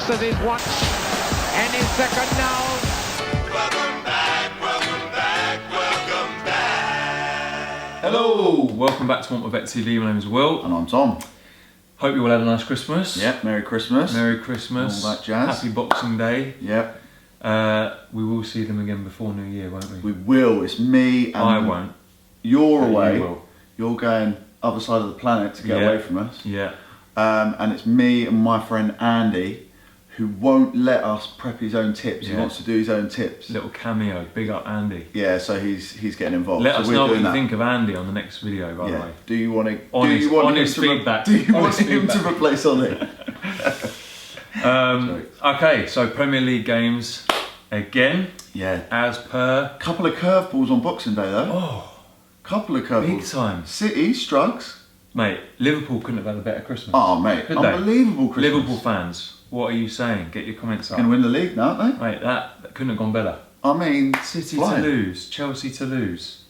boxes is once and his second now. Welcome back, welcome back, welcome back. Hello, welcome back to WantMyBet TV. My name is Will. And I'm Tom. Hope you all had a nice Christmas. Yep, Merry Christmas. Merry Christmas. All that jazz. Happy Boxing Day. Yep. We will see them again before New Year, won't we? We will. It's me and I won't. You're away. You will. You're going other side of the planet to get away from us. Yeah. And it's me and my friend Andy who won't let us prep his own tips. He wants to do his own tips. Little cameo. Big up Andy. Yeah, so he's getting involved. Let so us we're know what doing you that. think of Andy on the next video, by the way. Do you want to? Honest feedback. Do you want Honest him to feedback. replace Olly? Okay, so Premier League games again. Yeah. As per. Couple of curveballs on Boxing Day though. Oh, Couple of curveballs. big time. City, Strugs. Mate, Liverpool couldn't have had a better Christmas. Oh mate, Could they? unbelievable Christmas. Liverpool fans, what are you saying? Get your comments up. Going to win the league now, aren't they? Mate, that couldn't have gone better. I mean, City flying. to lose, Chelsea to lose.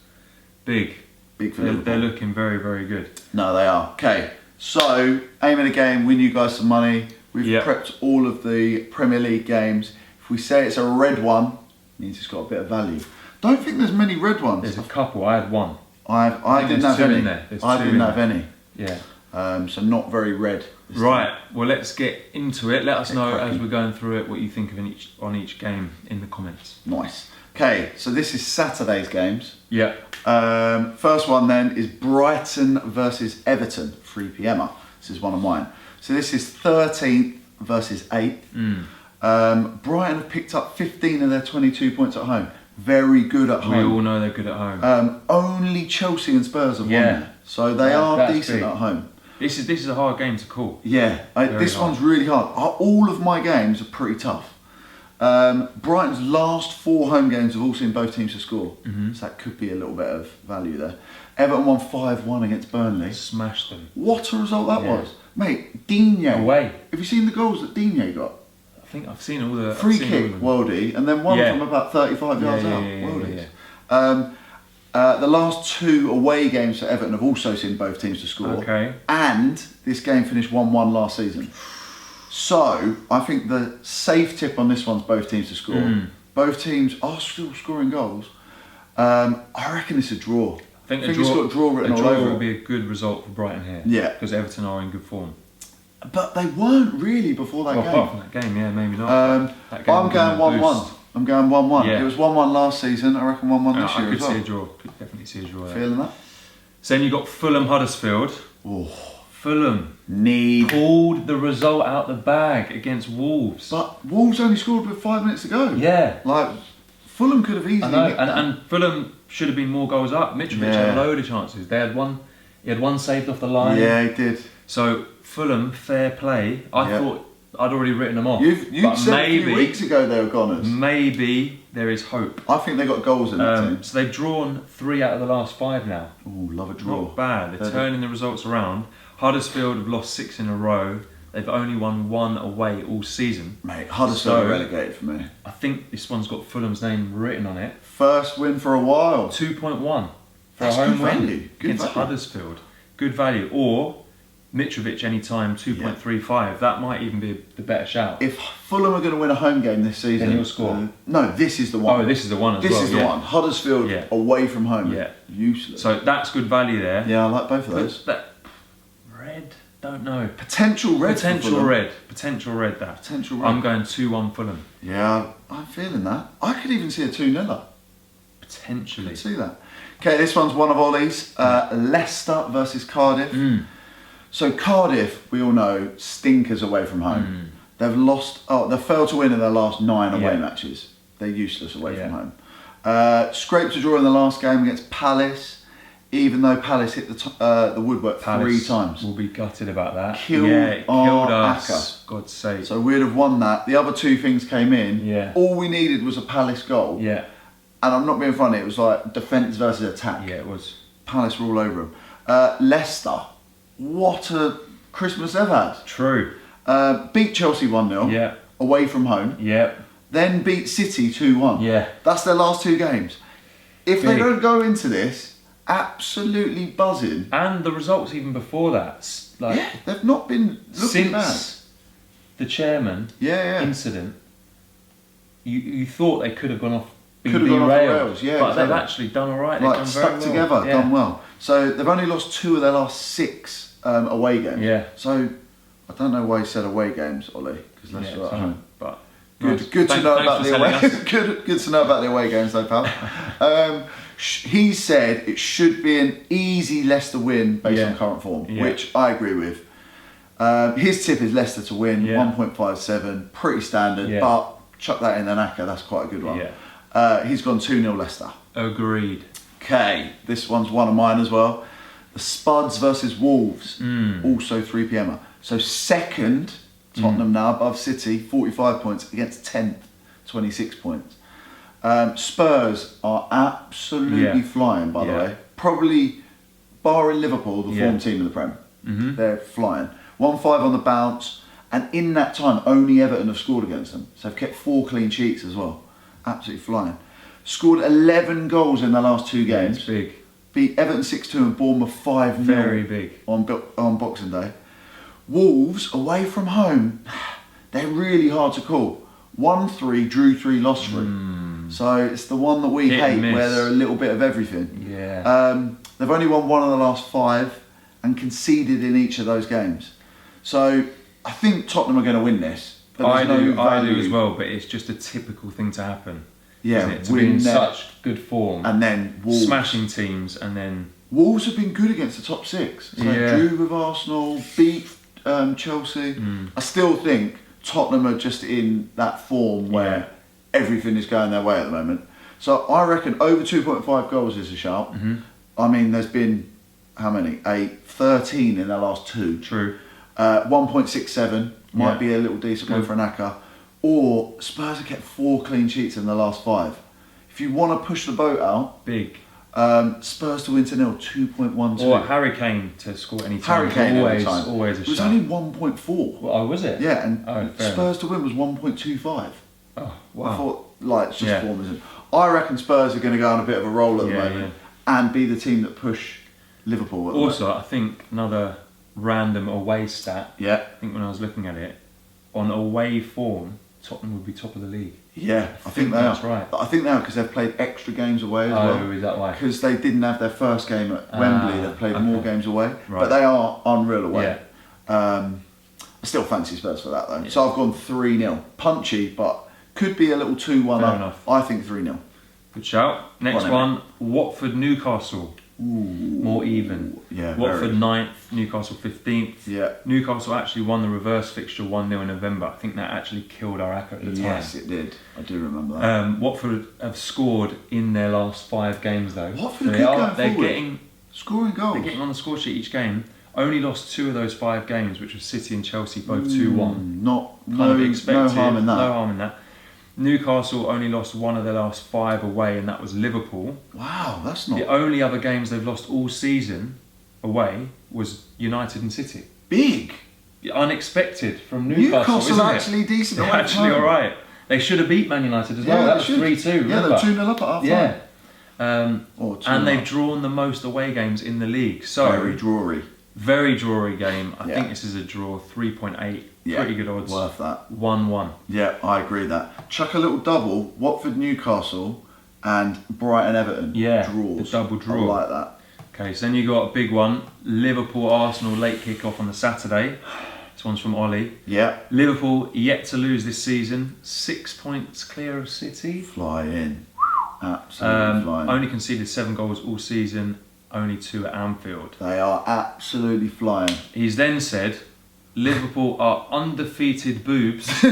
Big. Big for They're Liverpool. looking very, very good. No, they are. Okay, so aim at a game, win you guys some money. We've Yep. prepped all of the Premier League games. If we say it's a red one, it means it's got a bit of value. Don't think there's many red ones. There's a couple, I had one. I didn't have there's two any. in there. There's I two didn't in have there. any. Yeah. So not very red. this Right, well let's get into it. Let us Get know cracking. as we're going through it what you think of on each game in the comments. time. Nice. Okay, so this is Saturday's games. Yeah. First one then is Brighton versus Everton, 3 p.m. This is one of mine. So this is 13th versus 8th. Brighton have picked up 15 of their 22 points at home. Very good at We home. all know they're good at home. Only Chelsea and Spurs have won Yeah. there. So they are That's decent big. at home. This is a hard game to call. Yeah, this hard. one's really hard. All of my games are pretty tough. Brighton's last 4 home games have all seen both teams to score. So that could be a little bit of value there. Everton won 5-1 against Burnley. Smashed them. What a result that Yeah. was. Mate, Digne. Away. Have you seen the goals that Digne got? I think I've seen all the... Free I've seen all kick, of them. worldie, and then one Yeah. from about 35 yards out. Yeah. Worldies. The last 2 away games for Everton have also seen both teams to score. Okay. And this game finished 1-1 last season. So, I think the safe tip on this one's both teams to score. Both teams are still scoring goals. I reckon it's a draw. I think it's got draw written a all draw over will it. be a good result for Brighton here. Yeah. Because Everton are in good form. But they weren't really before that Well, game. apart from that game, yeah, maybe not. That game I'm will give them going a 1-1. boost. I'm going 1-1. Yeah. It was 1-1 last season. I reckon 1-1 this I year could as well. see a draw. Could definitely see a draw there. Feeling that? So then you got Fulham Huddersfield. Oh, Fulham need. pulled the result out the bag against Wolves. But Wolves only scored with 5 minutes to go. Yeah. Like, Fulham could have I easily know, nicked that. and Fulham should have been more goals up. Mitrovic had a load of chances. They had one. He had one saved off the line. Yeah, he did. So Fulham, fair play. I Yeah. thought I'd already written them off. You but said a few maybe, weeks ago they were goners. maybe there is hope. I think they got goals in that team. So they've drawn 3 out of the last 5 now. Oh, love a draw. Not bad. They're They're- turning the results around. Huddersfield have lost 6 in a row. They've only won 1 away all season. Mate, Huddersfield So- are relegated for me. I think this one's got Fulham's name written on it. First win for a while. 2.1 for That's a home good win value. Good against value. Huddersfield. Good value. Or Mitrovic anytime 2.35. That might even be the better shout. If Fulham are going to win a home game this season... Then he'll score. No, this is the one. Oh, this is the one as This well. is the yeah. one. Huddersfield Yeah. away from home. Yeah. Useless. So that's good value there. yeah, I like both of those. That red, don't know. Potential red. for Potential Fulham. red. Potential red. That. Potential red. I'm going 2-1 Fulham. Yeah, I'm feeling that. I could even see a 2-0. Potentially. See that. Okay, this one's one of Olly's. Leicester versus Cardiff. So Cardiff, we all know, stinkers away from home. They've lost. Oh, they've failed to win in their last 9 away Yeah. matches. They're useless away Yeah. from home. Scraped a draw in the last game against Palace, even though Palace hit the woodwork 3 Palace times. will be gutted about that. Killed yeah, it our killed us. Aka. God's sake. So we'd have won that. The other 2 things came in. Yeah. All we needed was a Palace goal. yeah, And I'm not being funny. It was like defence versus attack. yeah, it was. Palace were all over them. Leicester, what a Christmas they've had. True. Beat Chelsea 1-0 Yeah, away from home, yeah, then beat City 2-1. yeah. That's their last 2 games. If they Big. don't go into this absolutely buzzing, And the results even before that, like yeah, they've not been looking bad. since the chairman incident, you thought they could have gone off, been Could have gone off the derailed, rails, yeah, but exactly. they've actually done all right. They've Like done stuck very together, well. done well. So they've only lost 2 of their last 6 away games. Yeah. So I don't know why you said away games, Ollie, because Leicester Yeah, are at home. but Good to know about the away. Good to know about the away games, though, pal. He said it should be an easy Leicester win based on current form, which I agree with. His tip is Leicester to win, 1.57, pretty standard, but chuck that in the knacker, that's quite a good one. He's gone 2-0 Leicester. Agreed. Okay, this one's one of mine as well. The Spuds versus Wolves, also 3 p.m. So second, Tottenham now above City, 45 points against 10th, 26 points. Spurs are absolutely flying, by the way. Probably, barring Liverpool, the form team of the Prem. They're flying. 1-5 on the bounce, and in that time, only Everton have scored against them. So they've kept 4 clean sheets as well. Absolutely flying. Scored 11 goals in the last 2 games. It's big. Beat Everton 6-2 and Bournemouth 5-0. Very big. On Boxing Day. Wolves, away from home, they're really hard to call. 1-3, drew 3, lost 3. So it's the one that we hate, where they're a little bit of everything. Yeah. They've only won 1 of the last 5 and conceded in each of those games. So I think Tottenham are going to win this. But I do as well, but it's just a typical thing to happen. Yeah, isn't it? To be in such good form. And then Wolves. Smashing teams, and then... Wolves have been good against the top 6. So drew with Arsenal, beat Chelsea. I still think Tottenham are just in that form where everything is going their way at the moment. So I reckon over 2.5 goals is a shout. I mean, there's been, how many? 13 in their last 2. True. 1.67 might be a little decent one for an knacker. Or Spurs have kept 4 clean sheets in the last 5. If you want to push the boat out, big. Spurs to win to 0, 2.12. Or Harry Kane to score any time. Harry Kane always every time. Always a It was shot. only 1.4. Well, oh, was it? Yeah, and fair Spurs to win was 1.25. Oh, wow. I thought, like, it's just form, isn't it? I reckon Spurs are going to go on a bit of a roll at the moment and be the team that push Liverpool at the moment. Also, I think another random away stat. Yeah. I think when I was looking at it, on away form, Tottenham would be top of the league. Yeah, I think they that's are. right. I think they are because they've played extra games away as well. Oh, is that why? Because they didn't have their first game at Wembley, they've played more games away. Right. But they are unreal away. Yeah. I still fancy Spurs for that though. So I've gone 3-0. Punchy, but could be a little 2-1 Fair up. enough. I think 3-0. Good shout. Next one, Watford Newcastle. More even. Yeah, Watford very. 9th, Newcastle 15th. Yeah. Newcastle actually won the reverse fixture 1-0 in November. I think that actually killed our Aka at the time. Yes, it did. I do remember that. Watford have scored in their last 5 games though. Watford So are good going they're forward. getting Scoring goals. They're getting on the score sheet each game. Only lost 2 of those 5 games, which was City and Chelsea, both 2-1. No harm in that. No harm in that. Newcastle only lost 1 of their last 5 away, and that was Liverpool. Wow, that's not The only other games they've lost all season away was United and City. big. Unexpected from Newcastle, Newcastle's isn't it? actually decent. They're away from actually home. alright. They should have beat Man United as well. That was 3-2. Yeah, remember? they're 2-0 up at half time. Yeah. Or 2-0 And they've up. drawn the most away games in the league. So Very drawy. very drawy game. I Yeah. think this is a draw. 3.8. Yeah, Pretty good odds. worth that. 1-1. Yeah, I agree with that. Chuck a little double, Watford Newcastle and Brighton Everton. Yeah, draws. the double draw. I like that. Okay, so then you got a big one. Liverpool Arsenal late kick-off on the Saturday. This one's from Olly. Yeah. Liverpool yet to lose this season. 6 points clear of City. Fly in. Absolutely flying. Only conceded 7 goals all season. Only 2 at Anfield. They are absolutely flying. He's then said, Liverpool are undefeated boobs in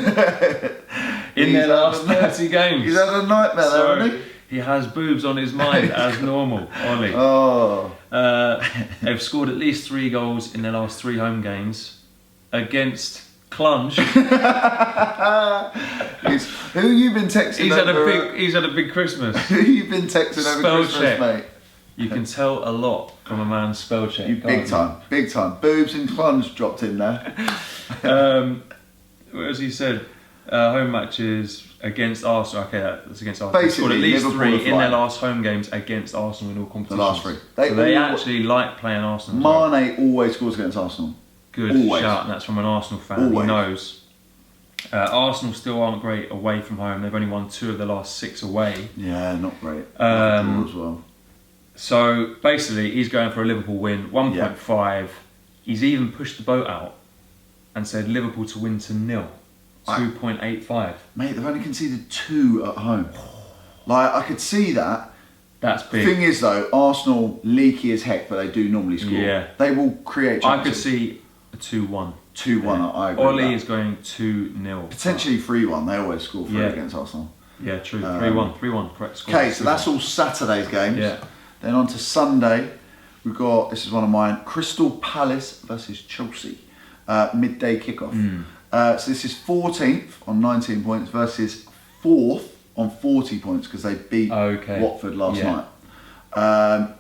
He's their last had a- 30 games. He's had a nightmare there, So hasn't he? he has boobs on his mind as normal, Ollie. Oh. They've scored at least 3 goals in their last 3 home games against Clunge. Who you been texting He's had a big Christmas. Who you been texting over Spell Christmas, check. mate? You can tell a lot from a man's spell check. You can't big you? time, big time. Boobs and clunge dropped in there. What has he said? Home matches against Arsenal. Okay, that's against Arsenal. Basically, Scored at least Liverpool 3 are in their flying. last home games against Arsenal in all competitions. The last 3. So they all- actually like playing Arsenal. as well. Always scores against Arsenal. Good Always. shout, and that's from an Arsenal fan. Always. He knows. Arsenal still aren't great away from home. They've only won 2 of the last 6 away. Yeah, not great. Draw as well. So basically, he's going for a Liverpool win, 1.5. He's even pushed the boat out and said Liverpool to win to 0, 2.85. Mate, they've only conceded 2 at home. Like, I could see that. That's big. Thing is, though, Arsenal leaky as heck, but they do normally score. Yeah. They will create chances. I could see a 2-1. 2-1, I agree. Olly with is going 2-0. Potentially 3-1. They always score 3 against Arsenal. Yeah, true. 3-1. 3-1, correct score. Okay, so that's all Saturday's games. Yeah. Then on to Sunday, we've got, this is one of mine, Crystal Palace versus Chelsea. Midday kickoff. So this is 14th on 19 points versus 4th on 40 points because they beat Watford last night.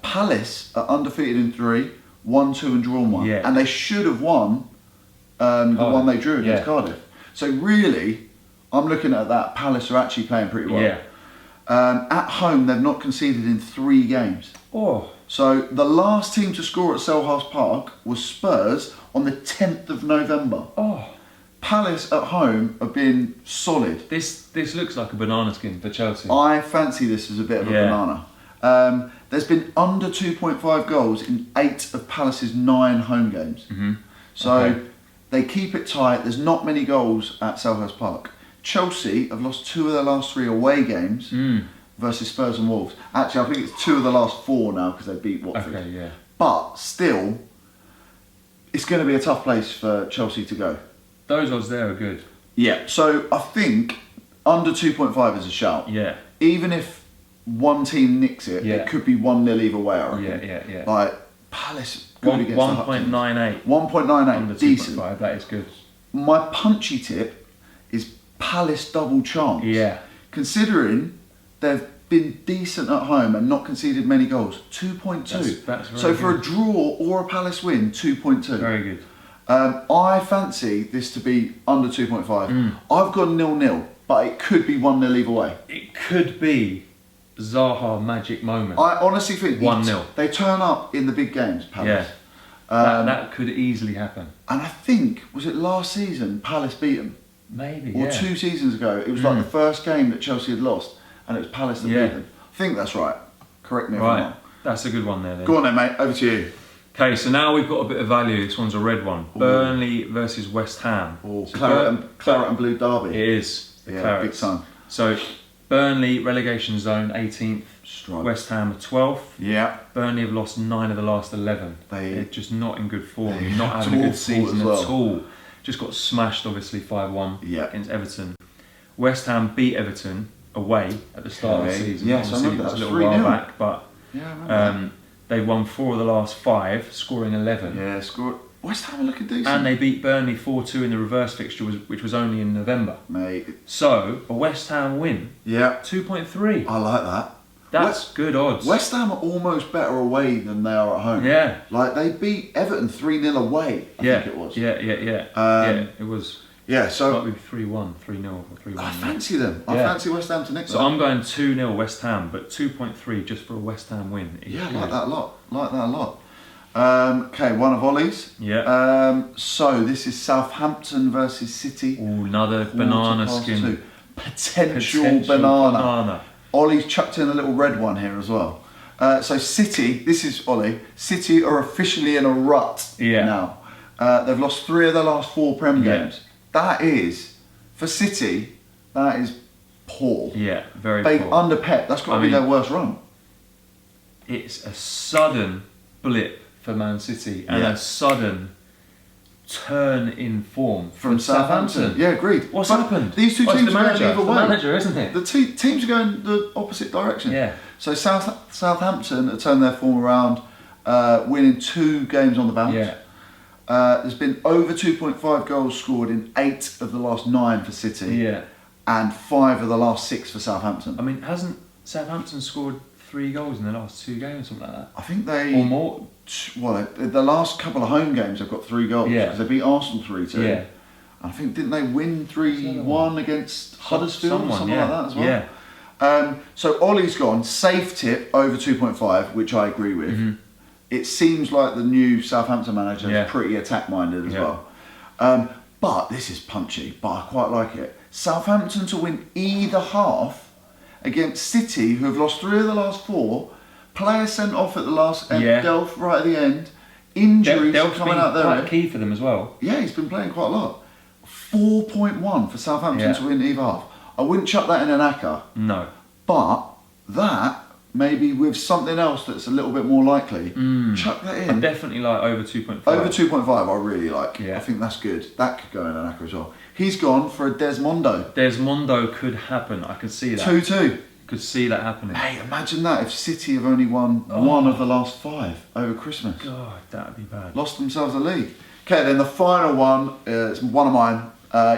Palace are undefeated in 3, 1-2 and drawn 1. Yeah. And they should have won the one they drew against Cardiff. So really, I'm looking at that. Palace are actually playing pretty well. Yeah. At home, they've not conceded in 3 games. Oh. So the last team to score at Selhurst Park was Spurs on the 10th of November. Oh. Palace at home have been solid. This looks like a banana skin for Chelsea. I fancy this as a bit of a banana. There's been under 2.5 goals in 8 of Palace's 9 home games. So they keep it tight. There's not many goals at Selhurst Park. Chelsea have lost 2 of their last 3 away games versus Spurs and Wolves. Actually, I think it's 2 of the last 4 now because they beat Watford. Okay, yeah. But still, it's going to be a tough place for Chelsea to go. Those odds there are good. Yeah, so I think under 2.5 is a shout. Yeah. Even if one team nicks it, it could be 1-0 either way, I reckon. Yeah. Like, Palace, good against 1.98. 1.98, Under decent. 2.5, that is good. My punchy tip is Palace double chance. Yeah. Considering they've been decent at home and not conceded many goals, 2.2. That's very so for good. a draw or a Palace win, 2.2. Very good. I fancy this to be under 2.5. I've gone 0-0, but it could be 1-0 either way. It could be Zaha magic moment. I honestly think 1-0. They turn up in the big games, Palace. Yeah. That could easily happen. And I think, was it last season, Palace beat them? Maybe, Or 2 seasons ago. It was like the first game that Chelsea had lost, and it was Palace that beat them. I think that's right. Correct me if I'm wrong. That's a good one there then. Go on then, mate. Over to you. Okay, so now we've got a bit of value. This one's a red one. Burnley versus West Ham. Oh, So claret and blue derby. It is. The Clarets. Big time. So Burnley relegation zone 18th. Strike. West Ham 12th. Yeah. Burnley have lost 9 of the last 11. They're just not in good form. Not having a good season at all. Just got smashed, obviously 5-1 against Everton. West Ham beat Everton away at the start of the season. Yes, I remember that. It was a little while back, but I remember they won 4 of the last 5, scoring 11. Yeah, scored. West Ham are looking decent. And they beat Burnley 4-2 in the reverse fixture, which was only in November. Mate. So, a West Ham win, 2.3. I like that. That's good odds. West Ham are almost better away than they are at home. Yeah. Like, they beat Everton 3-0 away, I think it was. Yeah, it was. Yeah, so... Might be 3-1, 3-0 or 3-1. I fancy them. I fancy West Ham to nick So that. I'm going 2-0 West Ham, but 2.3 just for a West Ham win. Yeah, I like that a lot. Okay, one of Olly's. Yeah. So this is Southampton versus City. Ooh, another banana skin. 2. Potential banana. Ollie's chucked in a little red one here as well. So City, this is Olly. City are officially in a rut now. They've lost 3 of their last 4 Prem games. That is, for City, that is poor. Yeah, very poor. Under Pep, that's got to be their worst run. It's a sudden blip for Man City and a sudden turn in form from Southampton. Yeah, agreed. What's happened? These 2 teams are going either way. The manager, isn't it? The teams are going the opposite direction. Yeah. So Southampton have turned their form around, winning 2 games on the bounce. Yeah. There's been over 2.5 goals scored in 8 of the last 9 for City. Yeah. And 5 of the last 6 for Southampton. I mean, hasn't Southampton scored 3 goals in the last 2 games, something like that? I think they... Or more? Well, the last couple of home games they've got 3 goals. Yeah. Because they beat Arsenal 3-2. Yeah. I think, didn't they win 3-1 against Huddersfield or something like that as well? Yeah. So Ollie's gone, safe tip over 2.5, which I agree with. It seems like the new Southampton manager is pretty attack-minded as well. But this is punchy, but I quite like it. Southampton to win either half against City, who have lost 3 of the last 4. Player sent off at the last Delph right at the end. Injuries coming out there. Quite key for them as well. Yeah, he's been playing quite a lot. 4.1 for Southampton to win either half. I wouldn't chuck that in an ACCA. No. But that, maybe with something else that's a little bit more likely, chuck that in. I definitely like over 2.5. Over 2.5 I really like. Yeah. I think that's good. That could go in an ACCA as well. He's gone for a Desmondo. Desmondo could happen. I could see that. 2-2. Could see that happening. Hey, imagine that if City have only won 1 of the last 5 over Christmas. God, that'd be bad. Lost themselves a league. Okay, then the final one is one of mine.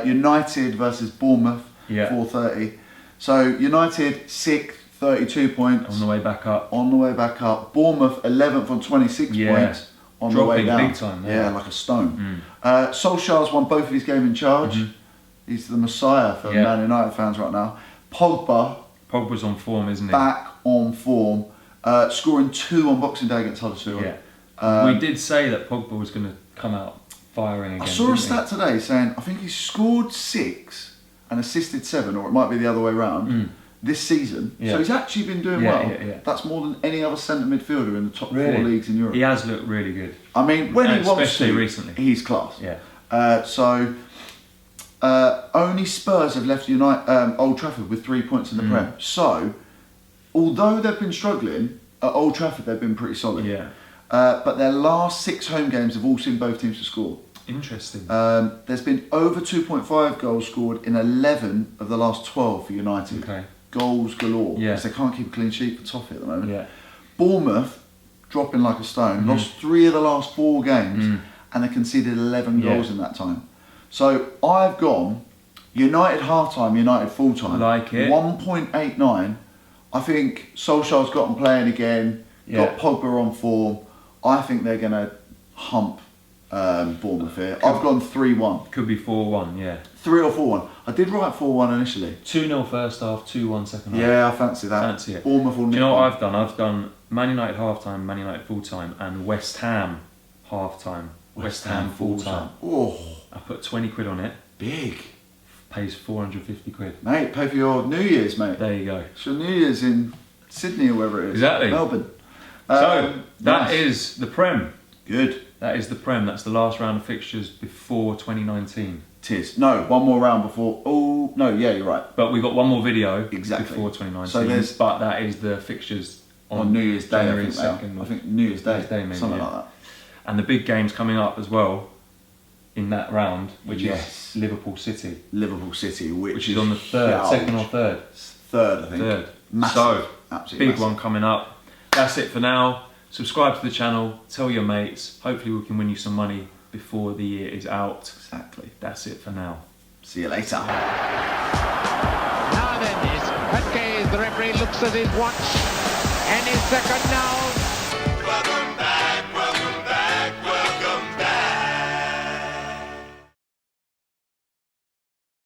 United versus Bournemouth, 4:30. So United 6th, 32 points. On the way back up. On the way back up. Bournemouth 11th on 26 points. On the way down. Big time. Yeah, like a stone. Solskjaer's won both of his game in charge. He's the messiah for Man United fans right now. Pogba's on form, isn't he? Back on form. Scoring 2 on Boxing Day against Huddersfield. Yeah. We did say that Pogba was going to come out firing again. I saw a stat today saying I think he scored 6 and assisted 7, or it might be the other way around, this season. So he's actually been doing well. That's more than any other centre midfielder in the top 4 leagues in Europe. He has looked really good. I mean, when he wants to, recently. He's class. Yeah. Only Spurs have left Old Trafford with 3 points in the Prem. So, although they've been struggling, at Old Trafford they've been pretty solid. Yeah. But their last 6 home games have all seen both teams to score. Interesting. There's been over 2.5 goals scored in 11 of the last 12 for United. Okay. Goals galore. Yeah. Because they can't keep a clean sheet for Toffee at the moment. Yeah. Bournemouth, dropping like a stone, lost 3 of the last 4 games and they conceded 11 goals in that time. So I've gone United half-time, United full-time. Like it. 1.89. I think Solskjaer's got them playing again. Got Pogba on form. I think they're going to hump Bournemouth here. I've gone 3-1. Could be 4-1, yeah. 3 or 4-1. I did write 4-1 initially. 2-0 first half, 2-1 second half. Yeah, I fancy that. Fancy it. Bournemouth will Do you know what I've done? I've done Man United half-time, Man United full-time, and West Ham half-time, West Ham full-time. Oh, I put 20 quid on it. big. Pays 450 quid. Mate, pay for your New Year's, mate. There you go. It's your New Year's in Sydney or wherever it is. Exactly. Melbourne. So, that nice. is the Prem. Good. That is the Prem. That's the last round of fixtures before 2019. Tis. No, one more round before. Oh, no, yeah, you're right. But we've got one more video Exactly. before 2019. So there's- but that is the fixtures On New Year's Day, January I think, they are. 2nd. I think New Year's Day, maybe, something yeah. like that. And the big games coming up as well in that round, which Yes. is Liverpool City. Liverpool City, which is on the third, huge. second or third? Third, I think. Third. Massive. So, Absolutely big massive. one coming up. That's it for now. Subscribe to the channel, tell your mates. Hopefully we can win you some money before the year is out. Exactly. That's it for now. See you later. Now then, in that case, the referee looks at his watch and his second now.